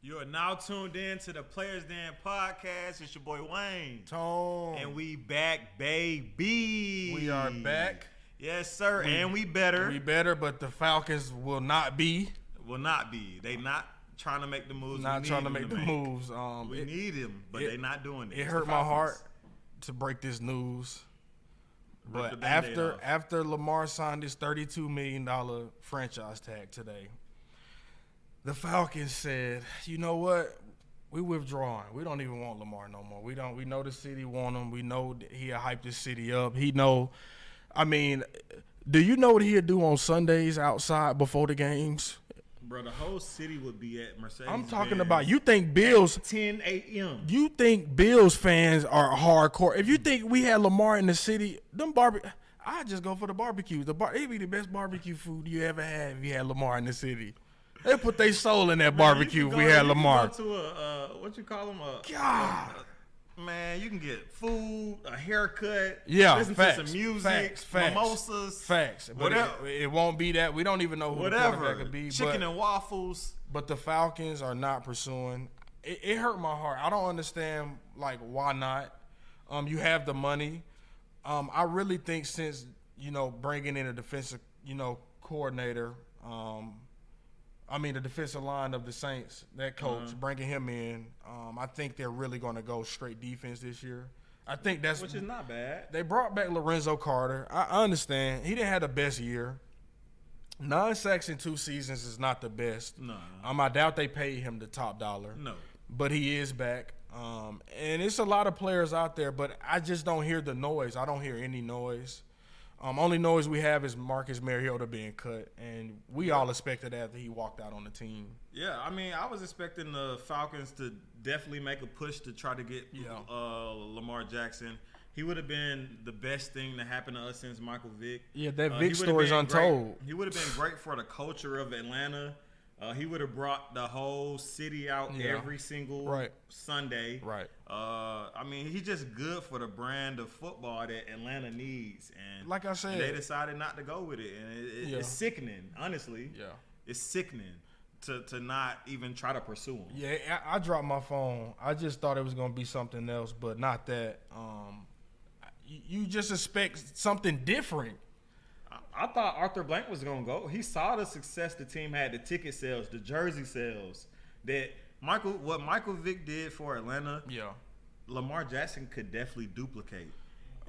You are now tuned in to the Players Den podcast. It's your boy Wayne. Tone. And we back, baby. We are back. Yes, sir. And we better. We better, but the Falcons will not be. Will not be. They not trying to make the moves. Not trying to make the moves. We need them, but they not doing it. It hurt my heart to break this news. But after Lamar signed his $32 million franchise tag today, the Falcons said, you know what? We withdrawing. We don't even want Lamar no more. We know the city want him. We know that he'll hype this city up. Do you know what he'll do on Sundays outside before the games? Bro, the whole city would be at Mercedes. I'm talking about, you think Bills 10 a.m. You think Bills fans are hardcore? If you think we had Lamar in the city, I just go for the barbecue. It'd be the best barbecue food you ever had if you had Lamar in the city. They put their soul in that barbecue if we had Lamar. Go to what you call them? God. Man, you can get food, a haircut, listen to some music, mimosas. Facts. But it won't be that. We don't even know who the quarterback could be. Chicken and waffles. But the Falcons are not pursuing. It hurt my heart. I don't understand, why not? You have the money. I really think since, bringing in a defensive, coordinator, the defensive line of the Saints, that coach, bringing him in, I think they're really going to go straight defense this year. I think which is not bad. They brought back Lorenzo Carter. I understand. He didn't have the best year. 9 sacks in 2 seasons is not the best. No. I doubt they paid him the top dollar. No. But he is back. And it's a lot of players out there, but I just don't hear the noise. I don't hear any noise. Only noise we have is Marcus Mariota being cut, and we all expected after he walked out on the team. Yeah, I was expecting the Falcons to definitely make a push to try to get Lamar Jackson. He would have been the best thing to happen to us since Michael Vick. Yeah, that Vick story is untold. He would have been great for the culture of Atlanta. He would have brought the whole city out every single Sunday. Right. He's just good for the brand of football that Atlanta needs. And like I said, they decided not to go with it. And it's sickening, honestly. Yeah. It's sickening to not even try to pursue him. Yeah, I dropped my phone. I just thought it was going to be something else, but not that. You just expect something different. I thought Arthur Blank was going to go. He saw the success the team had, the ticket sales, the jersey sales. What Michael Vick did for Atlanta, Lamar Jackson could definitely duplicate.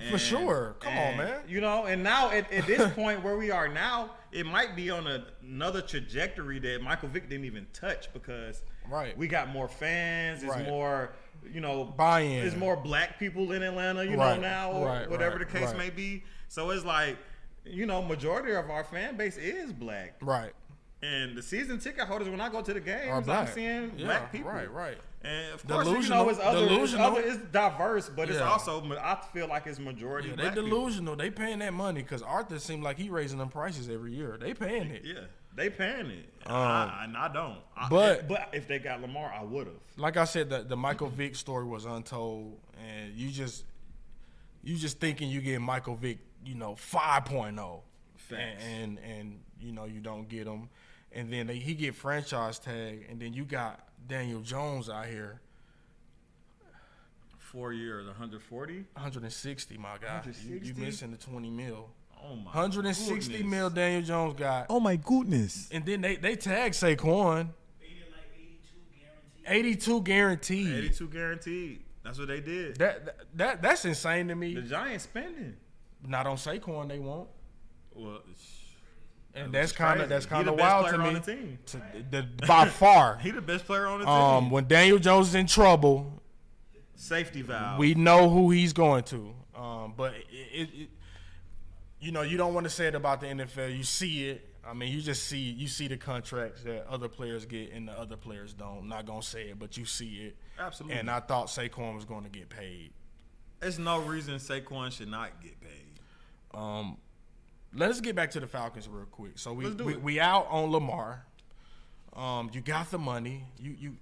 For sure. Come on, man. And now at this point where we are now, it might be on another trajectory that Michael Vick didn't even touch because we got more fans. It's more, buy-in. There's more black people in Atlanta, now, or whatever the case may be. So it's like, majority of our fan base is black. Right. And the season ticket holders, when I go to the games, I'm seeing black people. Right. And of course, it's diverse, but it's also, I feel like it's majority black people. They delusional. They paying that money because Arthur seemed like he raising them prices every year. They paying it. Yeah, they paying it. And I don't. But if they got Lamar, I would have. Like I said, the Michael Vick story was untold, and you just thinking you get Michael Vick, 5.0. Facts. And you don't get him. And then he get franchise tag, and then you got Daniel Jones out here. 4 years, 140? 160, my guy. 160? You missing the 20 mil. Oh, my 160 goodness. mil Daniel Jones got. Oh, my goodness. And then they tagged Saquon. 82 guaranteed. 82 guaranteed. That's what they did. That's insane to me. The Giants spending. Not on Saquon, they won't. Well, and that's kind of wild to me. On the team. By far, he the best player on the team. When Daniel Jones is in trouble, safety valve. We know who he's going to. But you don't want to say it about the NFL. You see it. You see the contracts that other players get and the other players don't. I'm not gonna say it, but you see it. Absolutely. And I thought Saquon was going to get paid. There's no reason Saquon should not get paid. Let's get back to the Falcons real quick. So we out on Lamar. You got the money. You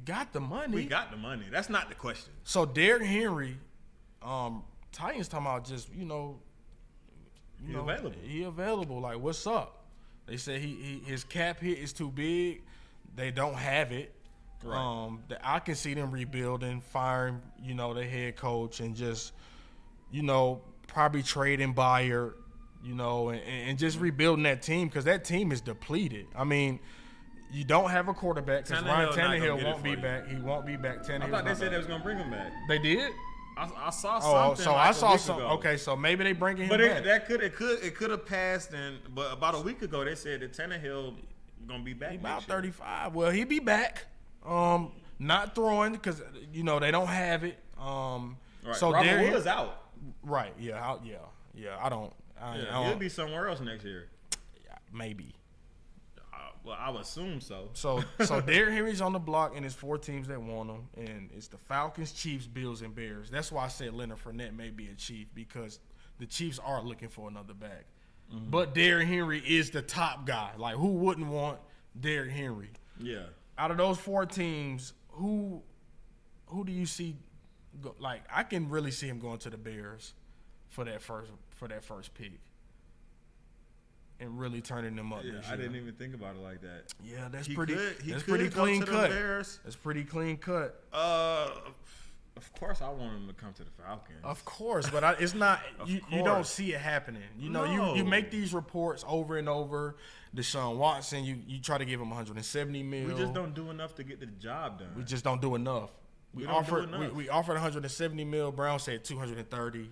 got the money. We got the money. That's not the question. So Derrick Henry, Titans talking about just He available. He available. Like, what's up? They say his cap hit is too big. They don't have it. Right. I can see them rebuilding, firing, their head coach, and just, probably trading Bayard, and just rebuilding that team because that team is depleted. I mean, you don't have a quarterback because Ryan Tannehill won't be back. He won't be back. I thought they said they was gonna bring him back. They did. I saw something. So I saw something. Okay, so maybe they bringing him back. But it could have passed. But about a week ago they said that Tannehill gonna be back. He about 35. Well, he'll be back. Not throwing because they don't have it. Right. So Robert Woods out. Right. Yeah. I don't. He'll be somewhere else next year. Maybe. Well, I would assume so. So Derrick Henry's on the block, and it's 4 teams that want him, and it's the Falcons, Chiefs, Bills, and Bears. That's why I said Leonard Fournette may be a Chief because the Chiefs are looking for another back. Mm-hmm. But Derrick Henry is the top guy. Like, who wouldn't want Derrick Henry? Yeah. Out of those 4 teams, who do you see? Like, I can really see him going to the Bears for that first pick. And really turning them up. Yeah, I didn't even think about it like that. Yeah, that's he pretty. Could, that's pretty clean cut. Bears. That's pretty clean cut. Of course, I want him to come to the Falcons. Of course, but it's not. you don't see it happening. You make these reports over and over. Deshaun Watson, you try to give him $170 million. We just don't do enough to get the job done. We just don't do enough. We offered $170 million. Brown said $230.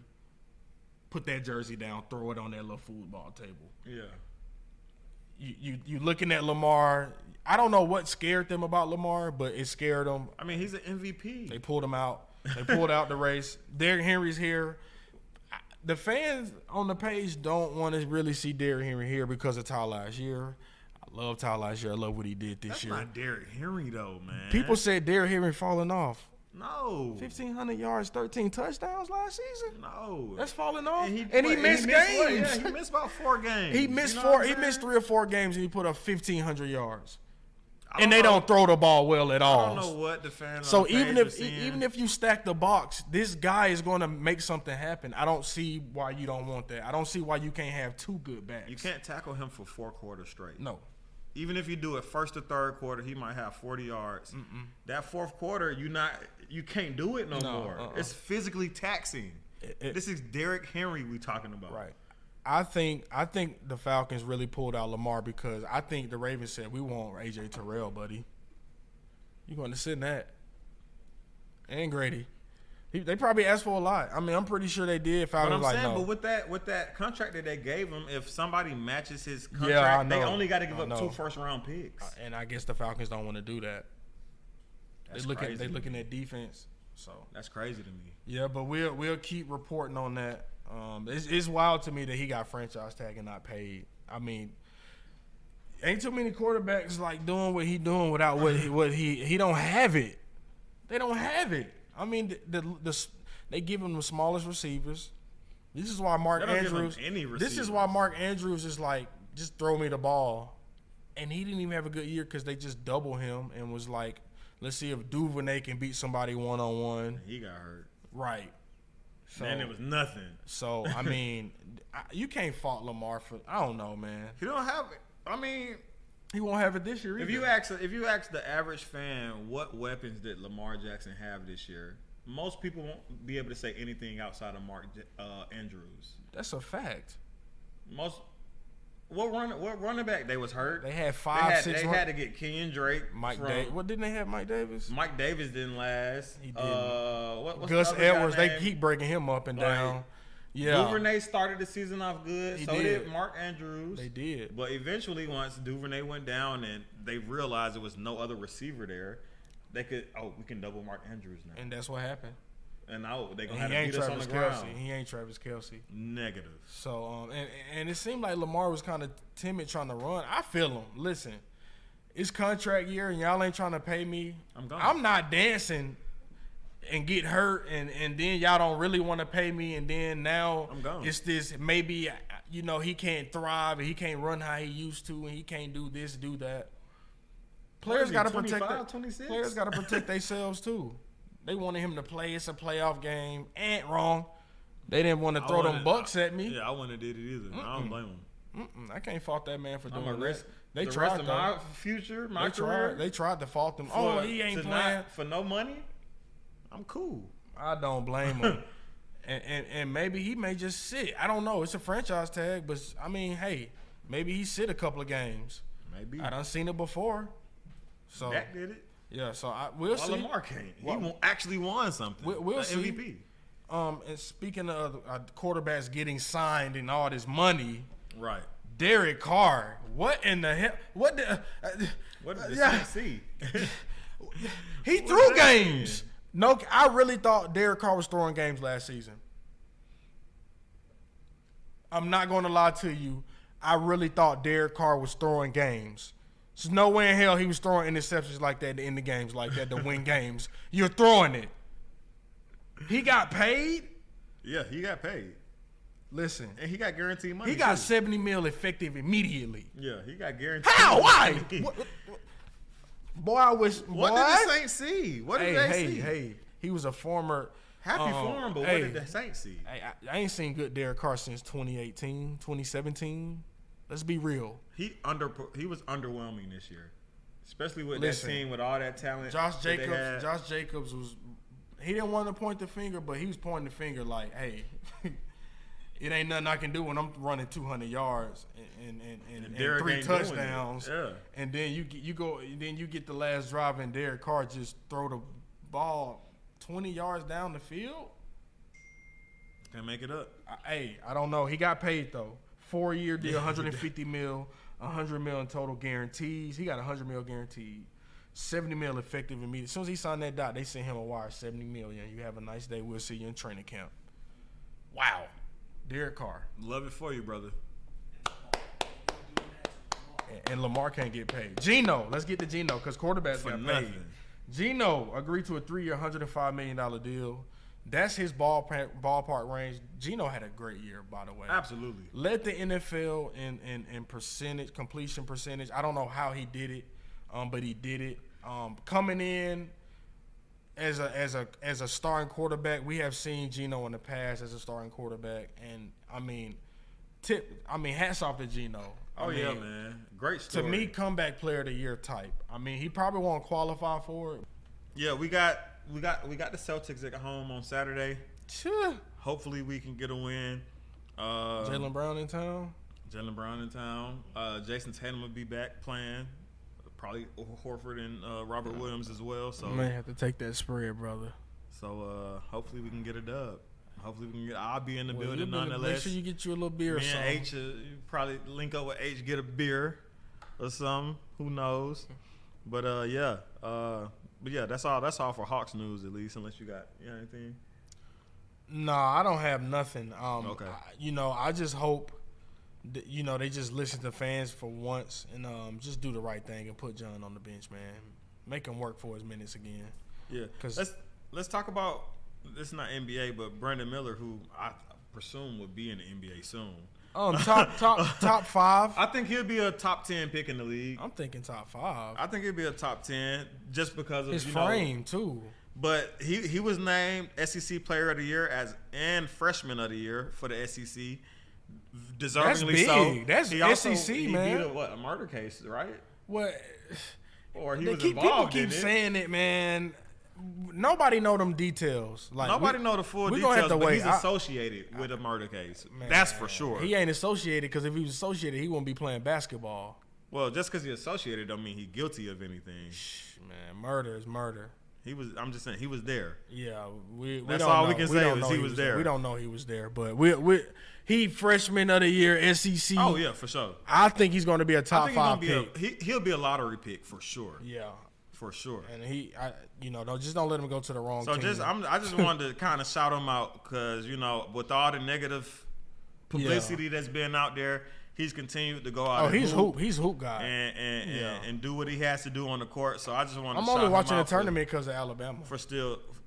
Put that jersey down, throw it on that little football table. Yeah. You looking at Lamar. I don't know what scared them about Lamar, but it scared them. I mean, he's an MVP. They pulled him out. They pulled out the race. Derrick Henry's here. The fans on the page don't want to really see Derrick Henry here because of Ty last year. I love Ty last year. I love what he did this year. That's not Derrick Henry, though, man. People said Derrick Henry falling off. No. 1,500 yards, 13 touchdowns last season? No. That's falling off. And he missed games. He missed about 4 games. He missed 3 or 4 games, and he put up 1,500 yards. And they don't throw the ball well at all. I don't know what the fans. So even if you stack the box, this guy is going to make something happen. I don't see why you don't want that. I don't see why you can't have 2 good backs. You can't tackle him for 4 quarters straight. No. Even if you do it first or third quarter, he might have 40 yards. That 4th quarter, you can't do it no more. It's physically taxing. This is Derrick Henry we talking about. Right. I think the Falcons really pulled out Lamar because I think the Ravens said, we want A.J. Terrell, buddy. You're going to sit in that. And Grady. They probably asked for a lot. I mean, I'm pretty sure they did. But with that contract that they gave him, if somebody matches his contract, they only got to give up 2 first-round picks. And I guess the Falcons don't want to do that. They're looking at defense. So that's crazy to me. Yeah, but we'll keep reporting on that. It's wild to me that he got franchise tag and not paid. I mean, ain't too many quarterbacks like doing what he doing without what he don't have it. They don't have it. I mean, they give him the smallest receivers. This is why Mark Andrews. This is why Mark Andrews is like, just throw me the ball, and he didn't even have a good year because they just double him and was like, let's see if Duvernay can beat somebody 1-on-1. He got hurt. Right. So, and it was nothing. So I mean, you can't fault Lamar for. I don't know, man. He don't have it. I mean, he won't have it this year either. If you ask the average fan what weapons did Lamar Jackson have this year, most people won't be able to say anything outside of Mark Andrews. That's a fact. What running back? They was hurt. They had 5, 6. They had to get Kenyon Drake. What didn't they have? Mike Davis. Mike Davis didn't last. He didn't. Gus Edwards. They keep breaking him up and down. Yeah. Duvernay started the season off good. So did Mark Andrews. They did. But eventually, once Duvernay went down and they realized there was no other receiver there, they could. Oh, we can double Mark Andrews now. And that's what happened. And now they're going to have to beat us on the ground. He ain't Travis Kelce. Negative. So, and it seemed like Lamar was kind of timid trying to run. I feel him. Listen, it's contract year and y'all ain't trying to pay me. I'm not dancing and get hurt and then y'all don't really want to pay me and then now it's this maybe, he can't thrive and he can't run how he used to and he can't do this, do that. Players got to protect themselves too. They wanted him to play. It's a playoff game. Ain't wrong. They didn't want to throw them bucks at me. Yeah, I wouldn't have did it either. I don't blame him. I can't fault that man for doing that. They the tried rest of my future, my career. They tried to fault him. Oh, he ain't playing for no money. I'm cool. I don't blame him. and maybe he may just sit. I don't know. It's a franchise tag, but I mean, hey, maybe he sit a couple of games. Maybe I done seen it before. So Dak did it. Yeah, so we'll see. Lamar can't. He actually won something. We'll see. MVP. And speaking of quarterbacks getting signed and all this money, right? Derek Carr. What in the hell? What did the Saints see? He threw games. No, I really thought Derek Carr was throwing games last season. I'm not going to lie to you. I really thought Derek Carr was throwing games. There's no way in hell he was throwing interceptions like that to end the games like that to win games. You're throwing it. He got paid? Yeah, he got paid. Listen. And he got guaranteed money. He got $70 million effective immediately. Yeah, he got guaranteed How? money. Why? Boy, I wish. What did the Saints see? What did they see? Hey, he was a former. Happy for him, but what did the Saints see? I ain't seen good Derek Carr since 2018, 2017. Let's be real. He was underwhelming this year, especially with that team with all that talent. Josh Jacobs was. He didn't want to point the finger, but he was pointing the finger like, "Hey, it ain't nothing I can do when I'm running 200 yards and 3 touchdowns." Yeah. And then you get the last drive and Derek Carr just throw the ball 20 yards down the field. Can't make it up. I don't know. He got paid though. 4-year deal, $150 million, $100 million total guarantees. He got $100 million guaranteed. $70 million effective immediately. As soon as he signed that dot, they sent him a wire, $70 million. You have a nice day. We'll see you in training camp. Wow. Derek Carr. Love it for you, brother. And Lamar can't get paid. Geno. Let's get to Geno because quarterbacks got paid. Geno agreed to a 3-year, $105 million deal. That's his ballpark range. Geno had a great year, by the way. Absolutely. Led the NFL in percentage, completion percentage. I don't know how he did it, but he did it. Coming in as a starting quarterback, we have seen Geno in the past as a starting quarterback, and hats off to Geno. Yeah, man, great story. To me, comeback player of the year type. I mean, he probably won't qualify for it. Yeah, we got the Celtics at home on Saturday. Sure. Hopefully, we can get a win. Jaylen Brown in town. Jason Tatum will be back playing. Probably Horford and Robert Williams as well. So may have to take that spread, brother. So hopefully we can get a dub. Hopefully we can get. I'll be in the building nonetheless. Make sure you get you a little beer. Me and H, probably link up with H, get a beer or something. Who knows? But that's all for Hawks news at least. Unless you got anything. No, I don't have nothing. Okay. I just hope. They just listen to fans for once and just do the right thing and put John on the bench, man. Make him work for his minutes again. Yeah. Let's talk about this. Is not NBA, but Brandon Miller, who I presume would be in the NBA soon. Top 5. I think he'll be a top 10 pick in the league. I'm thinking top 5. I think he'll be a top 10 just because of his frame too. But he was named SEC Player of the Year and Freshman of the Year for the SEC. Deservingly so. That's SEC, man. He beat a murder case, right? What? Or he was involved in it. People keep saying it, man. Nobody know them details. Like nobody know the full details, but he's associated with a murder case. Man, that's for sure. He ain't associated because if he was associated, he wouldn't be playing basketball. Well, just because he's associated don't mean he's guilty of anything. Man, murder is murder. I'm just saying he was there. Yeah, that's all we can say is he was there. We don't know he was there, but he freshman of the year SEC. Oh yeah, for sure. I think he's going to be a top 5 pick. He'll be a lottery pick for sure. Yeah, for sure. And don't let him go to the wrong team. I just wanted to kind of shout him out because with all the negative publicity that's been out there. He's continued to go out. He's hoop guy, and do what he has to do on the court. So I just want. I'm only watching the tournament because of Alabama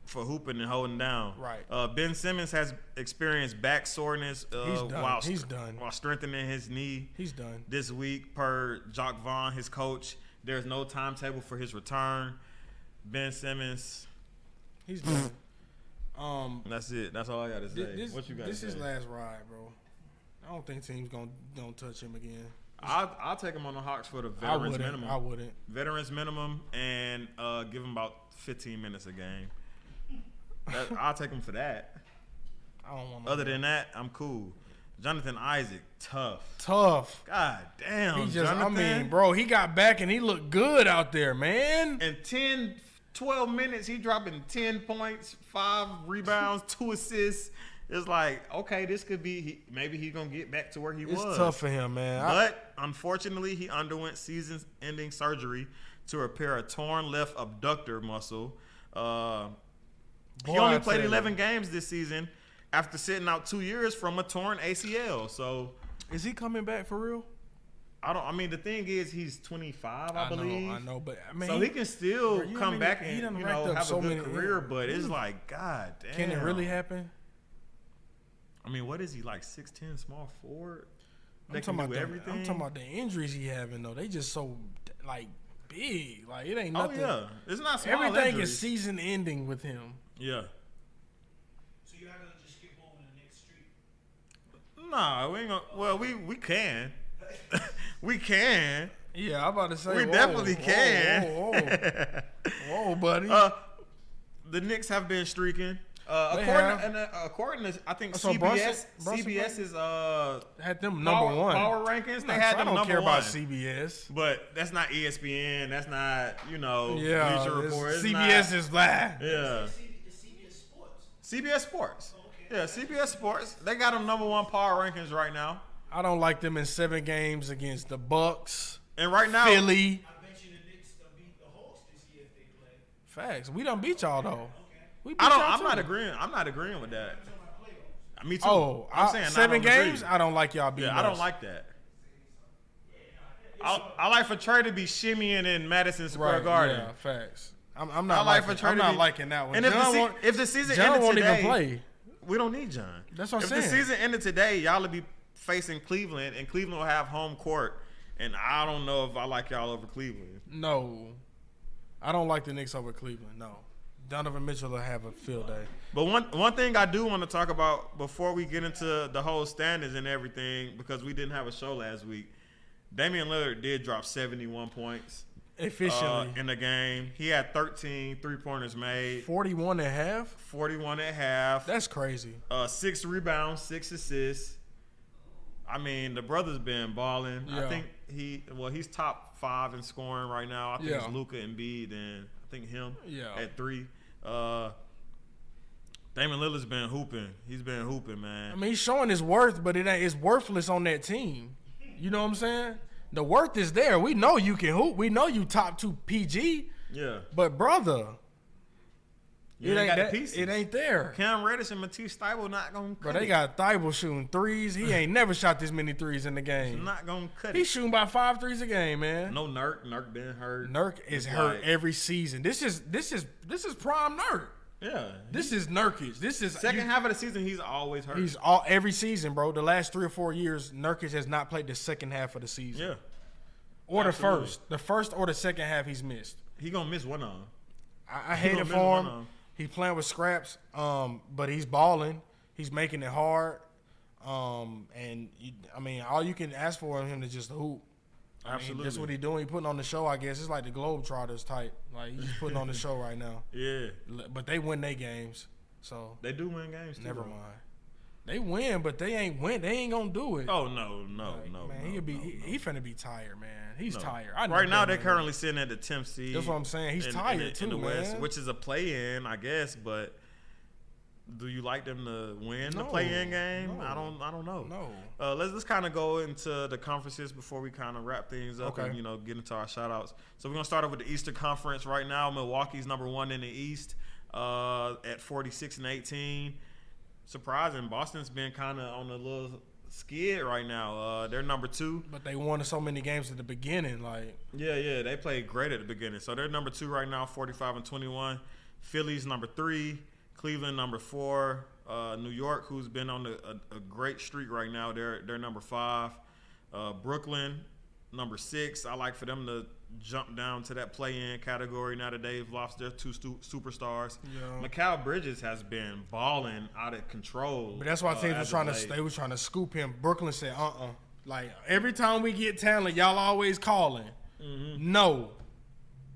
for hooping and holding down. Right. Ben Simmons has experienced back soreness. He's done while strengthening his knee. He's done this week per Jacques Vaughn, his coach. There's no timetable for his return. Ben Simmons. He's done. That's it. That's all I got to say. What you got? This is last ride, bro. I don't think teams gonna touch him again. I'll take him on the Hawks for the veterans minimum. I wouldn't. Veterans minimum and give him about 15 minutes a game. I'll take him for that. I don't want. Other than that, I'm cool. Jonathan Isaac, tough. God damn. Bro, he got back and he looked good out there, man. In 10, 12 minutes, he dropping 10 points, 5 rebounds, 2 assists. It's like, okay, this could be maybe he's gonna get back to where he was. It's tough for him, man. But unfortunately, he underwent season-ending surgery to repair a torn left abductor muscle. He only played 11 games this season after sitting out 2 years from a torn ACL. So, is he coming back for real? The thing is, he's 25, I believe. I know, but so he can still come back and have a good career. But it's like, God damn, can it really happen? What is he, like 6'10", small forward? I'm talking about the injuries he having though. They just so like big. Like it ain't nothing. Oh yeah, it's not small Everything injuries. is season ending with him. Yeah. So you're not gonna just skip over the next street? Nah, we ain't gonna. Well, we can. We can. Yeah, I'm about to say we definitely can. Whoa, buddy. The Knicks have been streaking. According to I think CBS is had them number one power rankings. They had them number one. I don't care about CBS, but that's not ESPN. That's not Bleacher Report. CBS is that. Yeah. CBS Sports. Okay. Yeah, CBS Sports. They got them number one power rankings right now. I don't like them in 7 games against the Bucks. And right now, Philly. I bet you the Knicks will beat the Hawks this year if they play. Facts. We done beat y'all though. I'm not agreeing with that. Me too. Oh, I'm saying 7 games. I don't like y'all beating. Yeah, I don't like that. I like for Trey to be shimmying in Madison Square Garden. Yeah, facts. I'm not liking that one. And if the season John ended won't today, even play. We don't need John. That's what I'm saying. If the season ended today, y'all would be facing Cleveland, and Cleveland will have home court. And I don't know if I like y'all over Cleveland. No, I don't like the Knicks over Cleveland. No. Donovan Mitchell will have a field day. But one thing I do want to talk about before we get into the whole standings and everything, because we didn't have a show last week, Damian Lillard did drop 71 points efficiently in the game. He had 13 3-pointers made. 41 and a half? 41 and a half. That's crazy. 6 rebounds, 6 assists. The brother's been balling. Yeah. I think he's top 5 in scoring right now. I think it's Luka and Embiid and I think him at 3. Damian Lillard's been hooping. He's been hooping, man. He's showing his worth, but it's worthless on that team. You know what I'm saying? The worth is there. We know you can hoop. We know you top 2 PG. Yeah. But brother, it ain't got the pieces. It ain't there. Cam Reddish and Matisse Thybulle not gonna cut it. But they got Thybulle shooting threes. He ain't never shot this many threes in the game. He's not gonna cut it. He's shooting about 5 threes a game, man. No Nurk. Nurk been hurt. Nurk is hurt every season. This is prime Nurk. Yeah. This is Nurkic. This is second half of the season. He's always hurt. He's every season, bro. The last 3 or 4 years, Nurkic has not played the second half of the season. Yeah. Or the first or the second half he's missed. He gonna miss one of them. I hate it for him. He's playing with scraps, but he's balling. He's making it hard. All you can ask for him is just hoop. Absolutely. That's what he's doing. He's putting on the show, I guess. It's like the Globetrotters type. Like, he's putting on the show right now. Yeah. But they win their games. So they do win games too. Never mind. They win, but they ain't win. They ain't gonna do it. Oh no. Man, he finna be tired, man. He's tired. Right now they're currently sitting at the 10th seed. That's what I'm saying. He's tired too, in the man. West, which is a play-in, I guess. But do you like them to win the play-in game? No. I don't know. No. Let's kind of go into the conferences before we kind of wrap things up and get into our shout-outs. So we're gonna start off with the Eastern Conference right now. Milwaukee's number 1 in the East at 46-18. Surprising. Boston's been kind of on a little skid right now. They're number 2. But they won so many games at the beginning. Yeah. They played great at the beginning. So they're number 2 right now, 45-21. Philly's number 3. Cleveland number 4. New York, who's been on a great streak right now, they're number 5. Brooklyn, number 6. I like for them to jump down to that play-in category now that they've lost their 2 superstars. Yeah. Mikal Bridges has been balling out of control. But that's why teams were trying to scoop him. Brooklyn said, Like, every time we get talent, y'all always calling. Mm-hmm. No.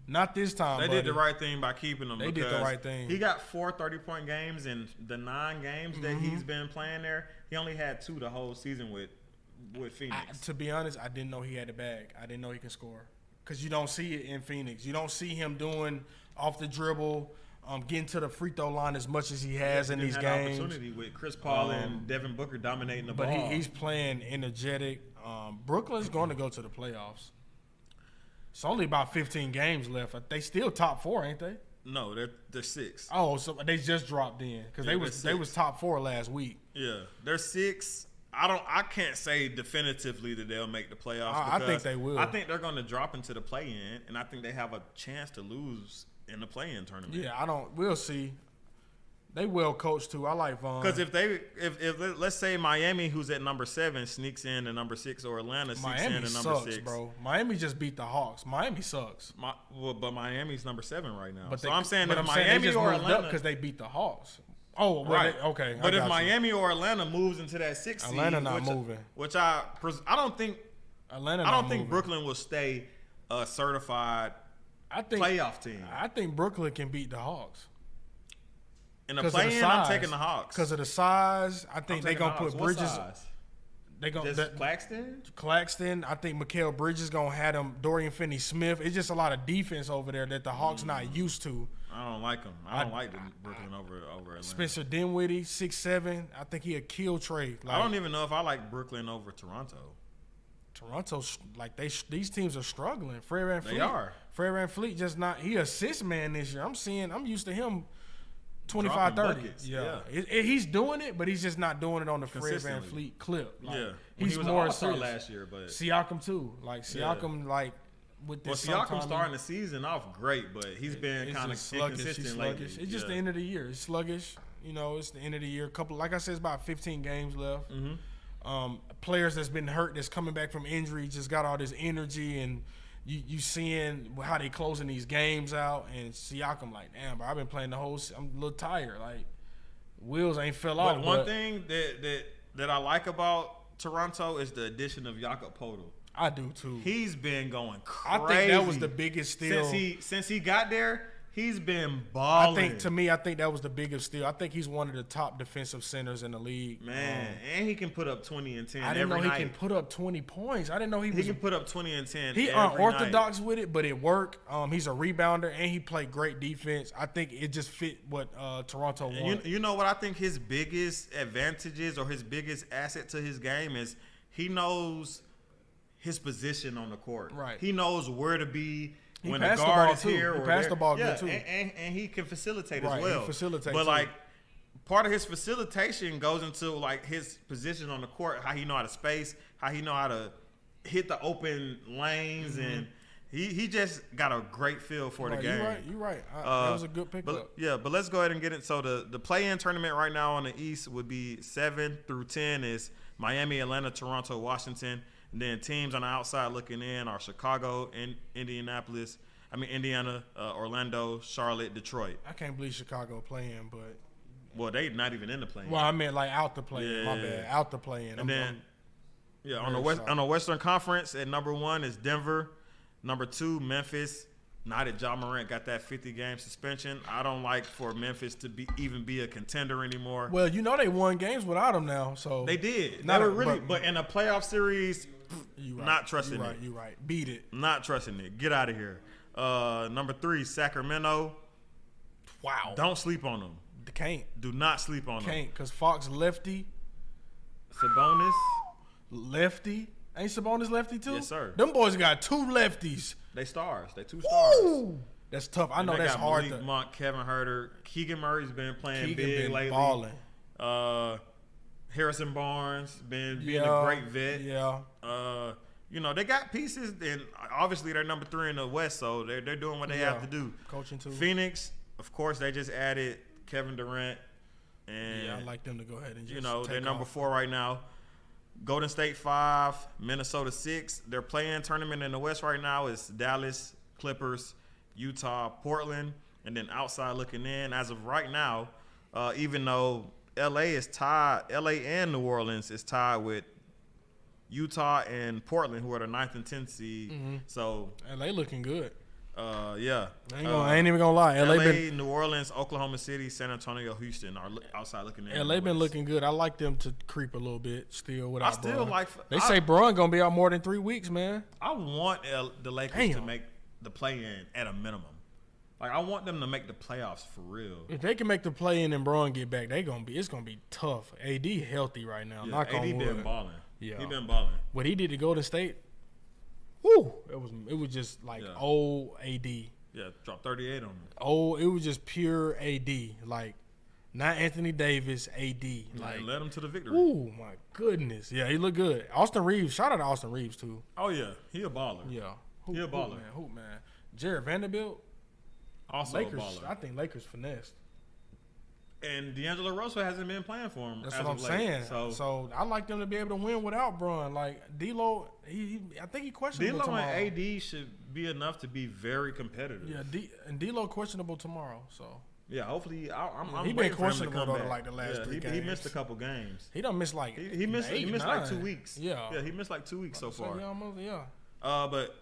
Not this time, They did the right thing by keeping him. They did the right thing. He got 4 30-point games in the 9 games that he's been playing there. He only had 2 the whole season with Phoenix. To be honest, I didn't know he had a bag. I didn't know he can score. Because you don't see it in Phoenix. You don't see him doing off the dribble, getting to the free throw line as much as he has in these games. Opportunity with Chris Paul and Devin Booker dominating the ball. But he's playing energetic. Brooklyn's going to go to the playoffs. It's only about 15 games left. They still top 4, ain't they? No, they're 6. Oh, so they just dropped in because they was top 4 last week. Yeah, they're 6. I can't say definitively that they'll make the playoffs. I think they will. I think they're going to drop into the play-in, and I think they have a chance to lose in the play-in tournament. Yeah, we'll see. They well coached too. I like Vaughn. Because if let's say Miami, who's at number 7, sneaks in to number 6, or Atlanta sneaks in to number 6, bro. Miami just beat the Hawks. Miami sucks. But Miami's number 7 right now. But I'm saying if Miami or Atlanta, because they beat the Hawks. Oh, right. Okay. But if Miami or Atlanta moves into that 6th seed, Atlanta not moving. Which I don't think Atlanta. I don't think Brooklyn will stay a certified playoff team. I think Brooklyn can beat the Hawks. In the play-in, I'm taking the Hawks. Because of the size, I think they're going to put Bridges. They gonna Claxton? Claxton. I think Mikal Bridges going to have them. Dorian Finney-Smith. It's just a lot of defense over there that the Hawks not used to. I don't like them. I don't like the Brooklyn over Atlanta. Spencer Dinwiddie, 6'7". I think he'll kill Trey. I don't even know if I like Brooklyn over Toronto. Toronto's these teams are struggling. Fred VanVleet. They are. Fred VanVleet just not. He assist man this year. I'm used to him 25, 30. Yeah. He's doing it, but he's just not doing it on the Fred VanVleet clip. He was more all-star last year, but Siakam too. Siakam with this. Well, Siakam starting the season off great, but he's been kind of inconsistent lately. It's just the end of the year. It's sluggish. It's the end of the year. Like I said, it's about 15 games left. Mm-hmm. Players that's been hurt, that's coming back from injury, just got all this energy, and you seeing how they closing these games out. And Siakam, damn, bro, I've been playing the whole. I'm a little tired. Wheels ain't fell off. But one thing that I like about Toronto is the addition of Jakob Poeltl. I do too. He's been going crazy. I think that was the biggest steal since he got there. He's been balling. I think that was the biggest steal. I think he's one of the top defensive centers in the league. Man, and he can put up 20 and 10 I didn't know he can put up 20 points. I didn't know he can put up 20 and 10 He unorthodox with it, but it worked. He's a rebounder, and he played great defense. I think it just fit what Toronto wanted. You know what I think his biggest advantages or his biggest asset to his game is he knows his position on the court. Right. He knows where to be when the guard is here. He passed the ball good too. And he can facilitate as Right, well. he facilitates but part of his facilitation goes into his position on the court, how he know how to space, how he know how to hit the open lanes, and he just got a great feel for the game. You're right. That was a good pickup. But let's go ahead and get it. So the play-in tournament right now on the East would be 7 through 10 is Miami, Atlanta, Toronto, Washington. And then teams on the outside looking in are Chicago, Indiana, Orlando, Charlotte, Detroit. I can't believe Chicago playing, but well, they not even in the play-in. Well, I meant out the play-in. My bad, out the play-in. And on the Western Conference at number 1 is Denver, number 2 Memphis. Now that Ja Morant got that 50-game suspension, I don't like for Memphis to even be a contender anymore. Well, they won games without him now, so they did. But in a playoff series, not trusting it. You're right. Beat it. Not trusting it. Get out of here. Number 3, Sacramento. Wow. Don't sleep on them. Can't. Do not sleep on them. Can't, because Fox lefty. Sabonis. Lefty. Ain't Sabonis lefty too? Yes, sir. Them boys got 2 lefties. They stars. They 2 stars. Ooh. That's tough. I know that's hard. Malik Monk, Kevin Huerter, Keegan Murray's been playing big lately. Balling. Harrison Barnes being a great vet. Yeah. They got pieces, and obviously they're number 3 in the West, so they're doing what they have to do. Coaching too. Phoenix, of course, they just added Kevin Durant, and I like them to go ahead and just they're number off. 4 right now. Golden State 5, Minnesota 6. Their play-in tournament in the West right now is Dallas, Clippers, Utah, Portland, and then outside looking in as of right now, even though LA and New Orleans is tied with Utah and Portland, who are the 9th and 10th seed. Mm-hmm. So LA looking good. Yeah. I ain't even gonna lie. LA, New Orleans, Oklahoma City, San Antonio, Houston are outside looking in. LA been looking good. I like them to creep a little bit still without I still Bron. They say Bron gonna be out more than 3 weeks, man. I want the Lakers to make the play-in at a minimum. Like, I want them to make the playoffs for real. If they can make the play-in and Bron get back, it's gonna be tough. AD healthy right now. Yeah, AD been balling. Yeah, he been balling. What he did to Golden State, whoo! It was just like old AD. Yeah, dropped 38 on him. Oh, it was just pure AD, like not Anthony Davis, AD. Like led him to the victory. Ooh, my goodness. Yeah, he looked good. Austin Reeves, shout out to Austin Reeves too. Oh yeah, he a baller. Yeah, he a baller. Hoop man. Jared Vanderbilt, also Lakers, a baller. I think Lakers finessed. And D'Angelo Russell hasn't been playing for him. That's what I'm saying. So I like them to be able to win without Bron. Like D'Lo, I think he questionable D'Lo tomorrow. and AD should be enough to be very competitive. Yeah, and D'Lo questionable tomorrow. So yeah, hopefully I'm he been questionable though like the last 3 games. He missed a couple games. He done missed like he missed like 2 weeks. Yeah, he missed like 2 weeks so far. Yeah. But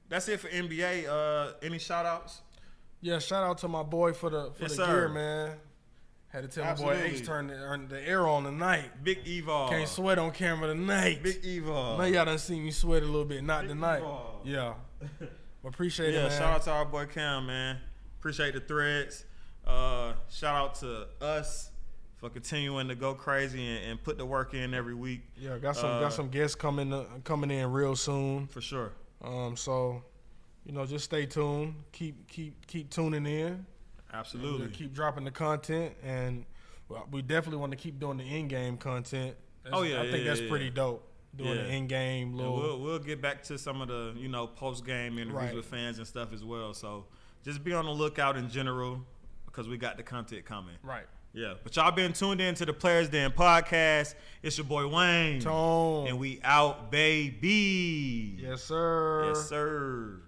that's it for NBA. Any shout outs? Yeah, shout out to my boy for the gear, man. Had to tell my boy H turn the air on tonight. Big Evil. Can't sweat on camera tonight. Big Evil. Now y'all done seen me sweat a little bit, not Big tonight. Evil. Yeah. Appreciate it, man. Yeah, shout out to our boy Cam, man. Appreciate the threads. Shout out to us for continuing to go crazy and put the work in every week. Yeah, got some guests coming in real soon. For sure. So, just stay tuned. Keep tuning in. Absolutely. Keep dropping the content, and we definitely want to keep doing the in-game content. I think that's pretty dope. Doing the in-game little. We'll get back to some of the post-game interviews with fans and stuff as well. So just be on the lookout in general because we got the content coming. Right. Yeah, but y'all been tuned in to the Players Den podcast. It's your boy Wayne. Tone. And we out, baby. Yes, sir. Yes, sir.